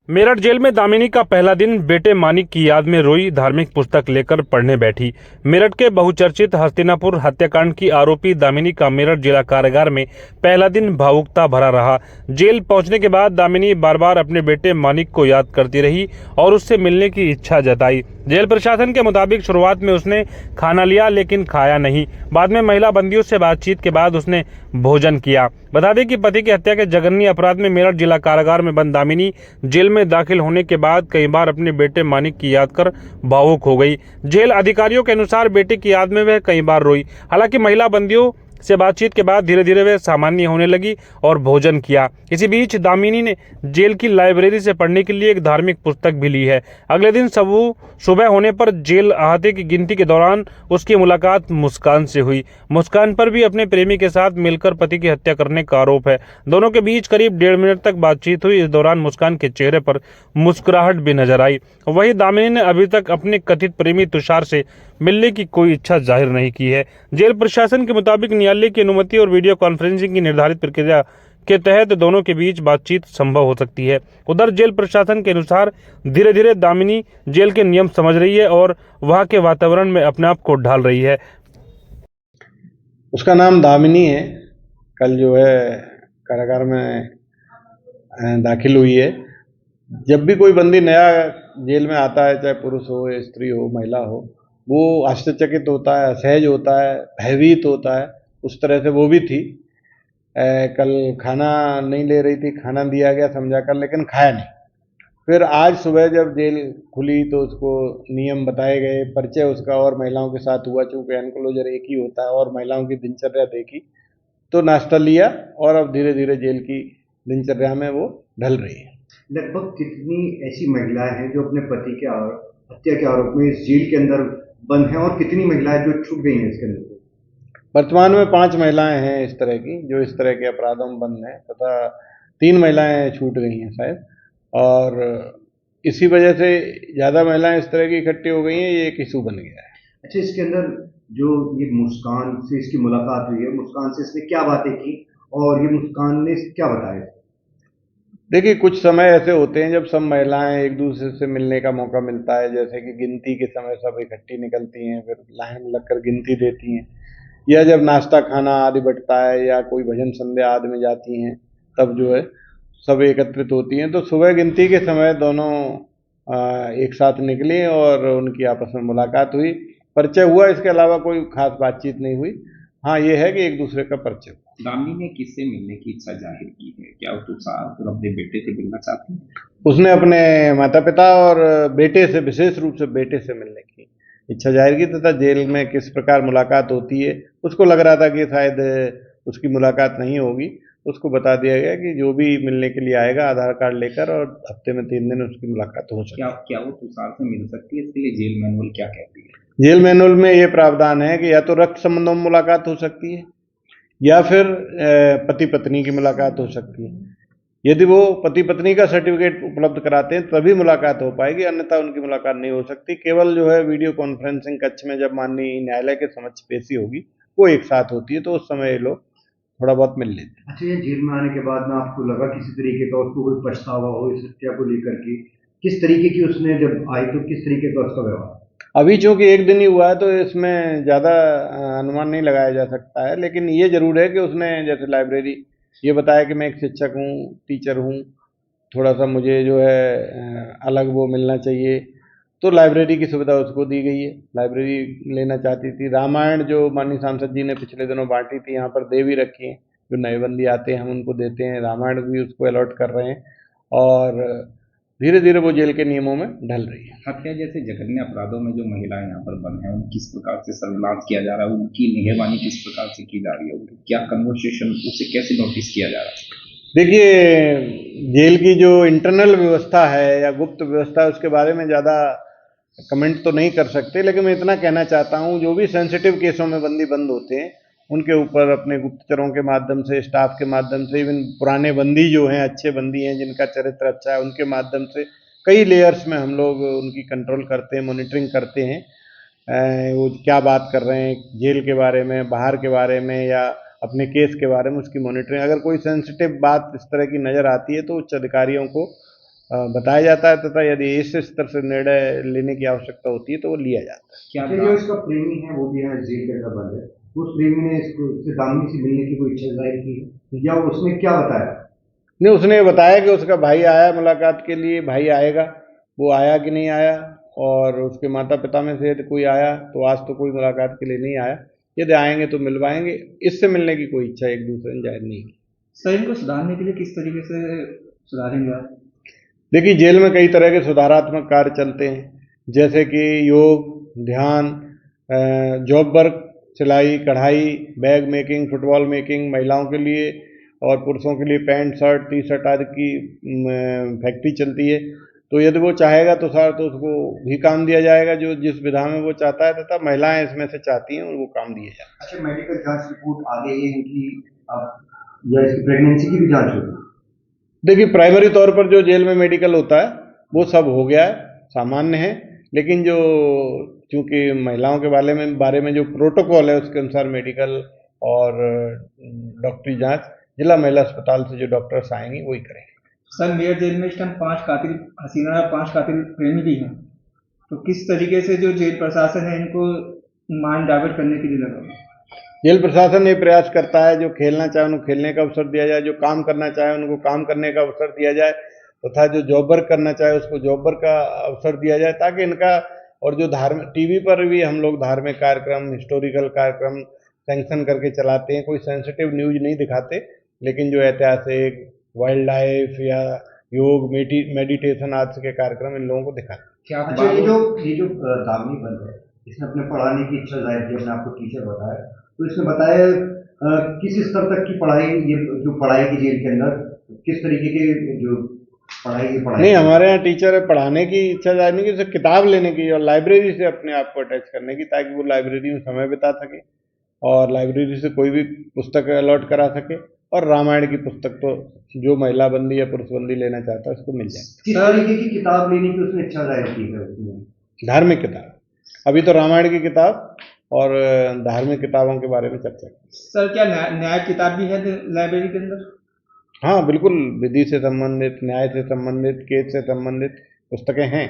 Meerut jail में दामिनी का पहला दिन बेटे मानिक की याद में रोई, धार्मिक पुस्तक लेकर पढ़ने बैठी। मेरठ के बहुचर्चित हस्तिनापुर हत्याकांड की आरोपी दामिनी का मेरठ जिला कारागार में पहला दिन भावुकता भरा रहा। जेल पहुंचने के बाद दामिनी बार बार अपने बेटे मानिक को याद करती रही और उससे मिलने की इच्छा जताई। जेल प्रशासन के मुताबिक शुरुआत में उसने खाना लिया लेकिन खाया नहीं। बाद में महिला बंदियों से बातचीत के बाद उसने भोजन किया। बता दें कि पति की हत्या के जघन्य अपराध में मेरठ जिला कारागार में बंद दामिनी जेल में दाखिल होने के बाद कई बार अपने बेटे मानिक की याद कर भावुक हो गई। जेल अधिकारियों के अनुसार बेटे की याद में वह कई बार रोई। हालांकि महिला बंदियों से बातचीत के बाद धीरे धीरे वह सामान्य होने लगी और भोजन किया। इसी बीच दामिनी ने जेल की लाइब्रेरी से पढ़ने के लिए एक धार्मिक पुस्तक भी ली है। अगले दिन सुबह होने पर जेल अहाते की गिनती के दौरान उसकी मुलाकात मुस्कान से हुई। मुस्कान पर भी अपने प्रेमी के साथ मिलकर पति की हत्या करने का आरोप है। दोनों के बीच करीब 1.5 मिनट तक बातचीत हुई। इस दौरान मुस्कान के चेहरे पर मुस्कुराहट भी नजर आई। वहीं दामिनी ने अभी तक अपने कथित प्रेमी तुषार से मिलने की कोई इच्छा जाहिर नहीं की है। जेल प्रशासन के मुताबिक न्यायालय की अनुमति और वीडियो कॉन्फ्रेंसिंग की निर्धारित प्रक्रिया के तहत दोनों के बीच बातचीत संभव हो सकती है। उधर जेल प्रशासन के अनुसार धीरे धीरे दामिनी जेल के नियम समझ रही है और वहां के वातावरण में अपने आप को ढाल रही है। उसका नाम दामिनी है। कल जो है कारागार में दाखिल हुई है। जब भी कोई बंदी नया जेल में आता है, चाहे पुरुष हो, स्त्री हो, महिला हो, वो आश्चर्यचकित होता है, असहज होता है, भयभीत होता है। उस तरह से वो भी थी। कल खाना नहीं ले रही थी, खाना दिया गया समझाकर, लेकिन खाया नहीं। फिर आज सुबह जब जेल खुली तो उसको नियम बताए गए, परिचय उसका और महिलाओं के साथ हुआ। चूँकि एनक्लोजर एक ही होता है और महिलाओं की दिनचर्या देखी तो नाश्ता लिया और अब धीरे धीरे जेल की दिनचर्या में वो ढल रही है। लगभग कितनी ऐसी महिलाएं हैं जो अपने पति के हत्या के आरोप में इस जेल के अंदर बंद हैं और कितनी महिलाएं जो छूट गई हैं इसके अंदर? वर्तमान में 5 महिलाएं हैं इस तरह की जो इस तरह के अपराधों में बंद हैं, तथा 3 महिलाएं छूट गई हैं शायद। और इसी वजह से ज़्यादा महिलाएं इस तरह की इकट्ठी हो गई हैं। ये एक इशू बन गया है। अच्छा, इसके अंदर जो ये मुस्कान से इसकी मुलाकात हुई है, मुस्कान से इसने क्या बातें की और ये मुस्कान ने क्या बताया? देखिए, कुछ समय ऐसे होते हैं जब सब महिलाएं एक दूसरे से मिलने का मौका मिलता है। जैसे कि गिनती के समय सब इकट्ठी निकलती हैं, फिर लाइन में लगकर गिनती देती हैं, या जब नाश्ता खाना आदि बंटता है या कोई भजन संध्या आदि में जाती हैं, तब जो है सब एकत्रित होती हैं। तो सुबह गिनती के समय दोनों एक साथ निकली और उनकी आपस में मुलाकात हुई, परिचय हुआ। इसके अलावा कोई खास बातचीत नहीं हुई। हाँ, ये है कि एक दूसरे का परिचय हुआ। दामिनी ने किससे मिलने की इच्छा जाहिर की है? क्या वो तुषार और अपने बेटे से मिलना चाहती है? उसने अपने माता पिता और बेटे से, विशेष रूप से बेटे से मिलने की इच्छा जाहिर की, तथा जेल में किस प्रकार मुलाकात होती है उसको लग रहा था कि शायद उसकी मुलाकात नहीं होगी। उसको बता दिया गया कि जो भी मिलने के लिए आएगा आधार कार्ड लेकर, और हफ्ते में 3 दिन उसकी मुलाकात हो सकती है। क्या वो तुषार से मिल सकती है? इसके लिए जेल मैनुअल क्या कहती है? जेल मैनुअल में ये प्रावधान है कि या तो रक्त संबंधों में मुलाकात हो सकती है या फिर पति पत्नी की मुलाकात हो सकती है। यदि वो पति पत्नी का सर्टिफिकेट उपलब्ध कराते हैं तभी मुलाकात हो पाएगी, अन्यथा उनकी मुलाकात नहीं हो सकती। केवल जो है वीडियो कॉन्फ्रेंसिंग कक्ष में जब माननीय न्यायालय के समक्ष पेशी होगी वो एक साथ होती है, तो उस समय ये लोग थोड़ा बहुत मिल लेते हैं। अच्छा, ये जेल में आने के बाद में आपको लगा किसी तरीके का उसको कोई पछतावा हो इस हत्या को लेकर के? किस तरीके की उसने जब आई तो किस तरीके का उसका व्यवहार? अभी चूंकि एक दिन ही हुआ है तो इसमें ज़्यादा अनुमान नहीं लगाया जा सकता है, लेकिन ये जरूर है कि उसने जैसे लाइब्रेरी ये बताया कि मैं एक शिक्षक हूँ, टीचर हूँ, थोड़ा सा मुझे जो है अलग वो मिलना चाहिए, तो लाइब्रेरी की सुविधा उसको दी गई है। लाइब्रेरी लेना चाहती थी। रामायण जो माननीय सांसद जी ने पिछले दिनों बांटी थी, यहाँ पर दे भी रखी है। जो नए बंदी आते हैं हम उनको देते हैं, रामायण भी उसको अलॉट कर रहे हैं और धीरे धीरे वो जेल के नियमों में ढल रही है। हत्या जैसे जघन्य अपराधों में जो महिलाएं यहाँ पर बंद हैं, किस प्रकार से सर्विलांस किया जा रहा है, उनकी निगरानी किस प्रकार से की जा रही है, क्या कन्वर्सेशन, उसे कैसे नोटिस किया जा रहा है? देखिए, जेल की जो इंटरनल व्यवस्था है या गुप्त व्यवस्था है उसके बारे में ज़्यादा कमेंट तो नहीं कर सकते, लेकिन मैं इतना कहना चाहता हूँ, जो भी सेंसिटिव केसों में बंदी बंद होते हैं उनके ऊपर अपने गुप्तचरों के माध्यम से, स्टाफ के माध्यम से, इवन पुराने बंदी जो हैं, अच्छे बंदी हैं जिनका चरित्र अच्छा है, उनके माध्यम से कई लेयर्स में हम लोग उनकी कंट्रोल करते हैं, मॉनिटरिंग करते हैं। वो क्या बात कर रहे हैं जेल के बारे में, बाहर के बारे में या अपने केस के बारे में, उसकी मॉनिटरिंग। अगर कोई सेंसिटिव बात इस तरह की नज़र आती है तो उच्च अधिकारियों को बताया जाता है तथा यदि इस स्तर से निर्णय लेने की आवश्यकता होती है तो वो लिया जाता है। क्या अच्छा, जो इसका प्रेमी है वो भी यहाँ जेल के अंदर बंद है, उस प्रेमी ने इससे दामिनी से मिलने की कोई इच्छा जाहिर की है या उसने क्या बताया? नहीं, उसने ये बताया कि उसका भाई आया मुलाकात के लिए, भाई आएगा, वो आया कि नहीं आया, और उसके माता पिता में से यदि कोई आया तो आज तो कोई मुलाकात के लिए नहीं आया, यदि आएंगे तो मिलवाएंगे, इससे मिलने की कोई इच्छा एक दूसरे ने जाहिर नहीं की। सर इनको सुधारने के लिए किस तरीके से सुधारेंगे आप? देखिए, जेल में कई तरह के सुधारात्मक कार्य चलते हैं, जैसे कि योग, ध्यान, जॉब वर्क, सिलाई कढ़ाई, बैग मेकिंग, फुटबॉल मेकिंग महिलाओं के लिए, और पुरुषों के लिए पैंट शर्ट टी शर्ट आदि की फैक्ट्री चलती है। तो यदि वो चाहेगा तो सर तो उसको भी काम दिया जाएगा जो जिस विधा में वो चाहता है, तथा महिलाएं इसमें से चाहती हैं उनको काम दिया जाए। अच्छा, मेडिकल जांच रिपोर्ट आ गई है इनकी, अब या इसकी प्रेगनेंसी की भी जांच होगी? देखिए, प्राइमरी तौर पर जो जेल में मेडिकल होता है वो सब हो गया है, सामान्य है, लेकिन जो चूंकि महिलाओं के बारे में जो प्रोटोकॉल है उसके अनुसार मेडिकल और डॉक्टरी जांच जिला महिला अस्पताल से जो डॉक्टर्स आएंगी वही करेंगे। सर मेरठ जेल में इस टाइम 5 कातिल हसीना और 5 कातिल प्रेमी भी हैं, तो किस तरीके से जो जेल प्रशासन है इनको माइंड डाइवर्ट करने के लिए लगा? जेल प्रशासन ये प्रयास करता है, जो खेलना चाहे उनको खेलने का अवसर दिया जाए, जो काम करना चाहे उनको काम करने का अवसर दिया जाए, तथा जो जॉब वर्क करना चाहे उसको जॉब वर्क का अवसर दिया जाए, ताकि इनका, और जो धार्मिक टीवी पर भी हम लोग धार्मिक कार्यक्रम, हिस्टोरिकल कार्यक्रम सैंक्शन करके चलाते हैं, कोई सेंसिटिव न्यूज नहीं दिखाते, लेकिन जो ऐतिहासिक, वाइल्ड लाइफ या योग, मेडिटेशन आदि के कार्यक्रम इन लोगों को दिखाते हैं। क्या आप अच्छा, ये जो दामिनी बंद है, इसने अपने पढ़ाने की इच्छा जाहिर की, अपने आपको टीचर बताया, तो इसने बताया किस स्तर तक की पढ़ाई, ये जो पढ़ाई की जेल के अंदर किस तरीके के जो पढ़ाई नहीं, हमारे यहाँ टीचर है पढ़ाने की इच्छा जाहिर नहीं की, उसे किताब लेने की और लाइब्रेरी से अपने आप को अटैच करने की, ताकि वो लाइब्रेरी में समय बिता सके और लाइब्रेरी से कोई भी पुस्तक अलॉट करा सके, और रामायण की पुस्तक तो जो महिला बंदी या पुरुष बंदी लेना चाहता है उसको मिल जाए। किस तरीके की किताब लेने की उसने इच्छा जाहिर की है उसने? धार्मिक किताब, अभी तो रामायण की किताब और धार्मिक किताबों के बारे में चर्चा की। सर क्या न्याय किताब भी है लाइब्रेरी के अंदर? हाँ बिल्कुल, विधि से संबंधित, न्याय से संबंधित, केस से संबंधित पुस्तकें हैं।